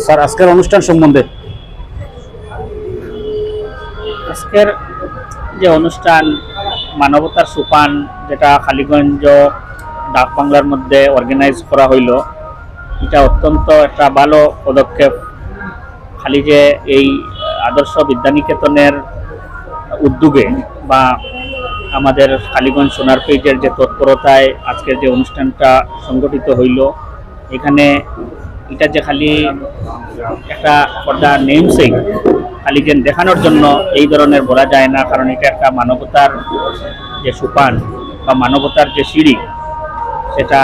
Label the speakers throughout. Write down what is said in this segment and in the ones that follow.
Speaker 1: Sir আজকের অনুষ্ঠান সম্বন্ধে
Speaker 2: আজকের যে অনুষ্ঠান মানবতার সোপান, যেটা খালিগঞ্জ ডাক বাংলার মধ্যে অর্গানাইজ করা হইল, এটা অত্যন্ত একটা ভালো পদক্ষেপ। খালি যে এই আদর্শ বিদ্যানিকেতনের উদ্যোগে বা আমাদের খালিগঞ্জ সোনার পেজের যে তৎপরতায় আজকের যে অনুষ্ঠানটা সংগঠিত হইল, এখানে এটা যে খালি একটা পর্দা নেমসেই খালি যে দেখানোর জন্য এই ধরনের বলা যায় না, কারণ এটা একটা মানবতার যে সোপান বা মানবতার যে সিঁড়ি, সেটা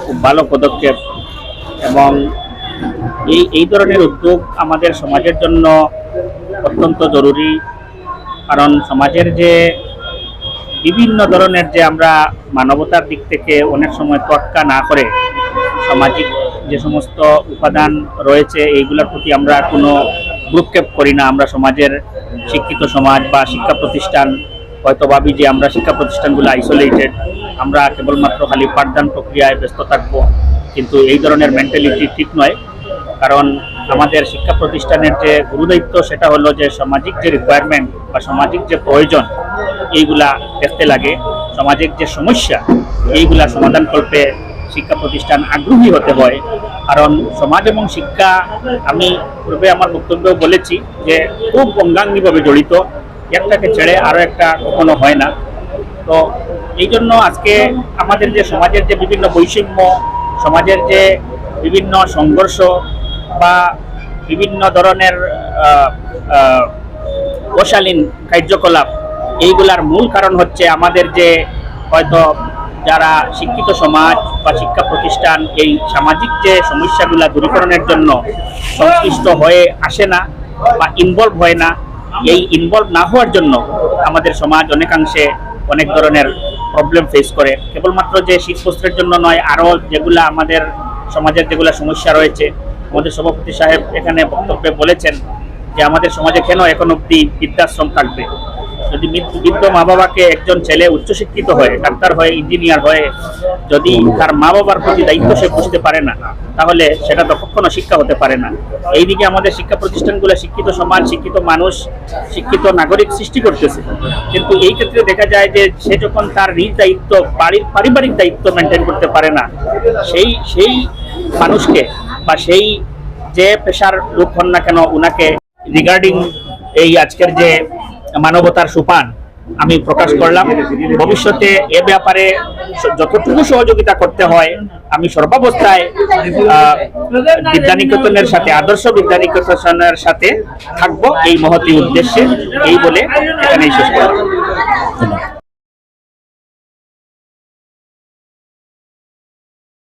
Speaker 2: খুব ভালো পদক্ষেপ। এবং এই ধরনের উদ্যোগ আমাদের সমাজের জন্য অত্যন্ত জরুরি, কারণ সমাজের যে বিভিন্ন ধরনের যে আমরা মানবতার দিক থেকে অনেক সময় তোয়াক্কা না করে সামাজিক যে সমস্ত উপাদান রয়েছে এইগুলোর প্রতি আমরা কোনো ভ্রুক্ষেপ করি না। আমরা সমাজের শিক্ষিত সমাজ বা শিক্ষা প্রতিষ্ঠান হয়তো ভাবি যে আমরা শিক্ষা প্রতিষ্ঠানগুলো আইসোলেটেড, আমরা কেবলমাত্র খালি পাঠদান প্রক্রিয়ায় ব্যস্ত থাকবো, কিন্তু এই ধরনের মেন্টালিটি ঠিক নয়। কারণ আমাদের শিক্ষা প্রতিষ্ঠানের যে গুরুদায়িত্ব সেটা হলো যে সামাজিক যে রিকোয়ারমেন্ট বা সামাজিক যে প্রয়োজন এইগুলা দেখতে লাগে, সামাজিক যে সমস্যা এইগুলা সমাধানকল্পে শিক্ষা প্রতিষ্ঠান আগ্রহী হতে হয়। কারণ সমাজ এবং শিক্ষা, আমি পূর্বে আমার বক্তব্যেও বলেছি যে খুব অঙ্গাঙ্গিভাবে জড়িত, একটাকে ছেড়ে আরও একটা কখনো হয় না। তো এই জন্য আজকে আমাদের যে সমাজের যে বিভিন্ন বৈষম্য, সমাজের যে বিভিন্ন সংঘর্ষ বা বিভিন্ন ধরনের অশালীন কার্যকলাপ, এইগুলার মূল কারণ হচ্ছে আমাদের যে হয়তো যারা শিক্ষিত সমাজ বা শিক্ষা প্রতিষ্ঠান এই সামাজিক যে সমস্যাগুলা দূরীকরণের জন্য সংশ্লিষ্ট হয়ে আসে না বা ইনভলভ হয় না। এই ইনভলভ না হওয়ার জন্য আমাদের সমাজ অনেকাংশে অনেক ধরনের প্রবলেম ফেস করে। কেবলমাত্র যে শীতবস্ত্রের জন্য নয়, আরও যেগুলা আমাদের সমাজের যেগুলা সমস্যা রয়েছে, আমাদের সভাপতি সাহেব এখানে বক্তব্যে বলেছেন যে আমাদের সমাজে কেন এখন অব্দি বৃদ্ধাশ্রম থাকবে। যদি বৃদ্ধ মা বাবাকে একজন ছেলে উচ্চশিক্ষিত হয়ে ডাক্তার হয়ে ইঞ্জিনিয়ার হয়ে যদি তার মা বাবার প্রতি দায়িত্ব সে বুঝতে পারে না, তাহলে সেটা তো কখনো শিক্ষা হতে পারে না। এইদিকে আমাদের শিক্ষা প্রতিষ্ঠানগুলো শিক্ষিত সমাজ, শিক্ষিত মানুষ, শিক্ষিত নাগরিক সৃষ্টি করতেছে, কিন্তু এই ক্ষেত্রে দেখা যায় যে সে যখন তার নিজ দায়িত্ব পারিবারিক দায়িত্ব মেনটেন করতে পারে না, সেই মানুষকে বা সেই যে পেশার লোক হন না কেন উনাকে রিগার্ডিং এই আজকের যে মানবতার সোপান আমি প্রকাশ করলাম। ভবিষ্যতে এ ব্যাপারে যতটুকু সহযোগিতা করতে হয় আমি সর্বাবস্থায় বিদ্যানিকেতনের সাথে, আদর্শ বিদ্যানিকেতনের সাথে থাকবো, এই মহতী উদ্দেশ্যে এই বলে এখানেই শেষ করলাম।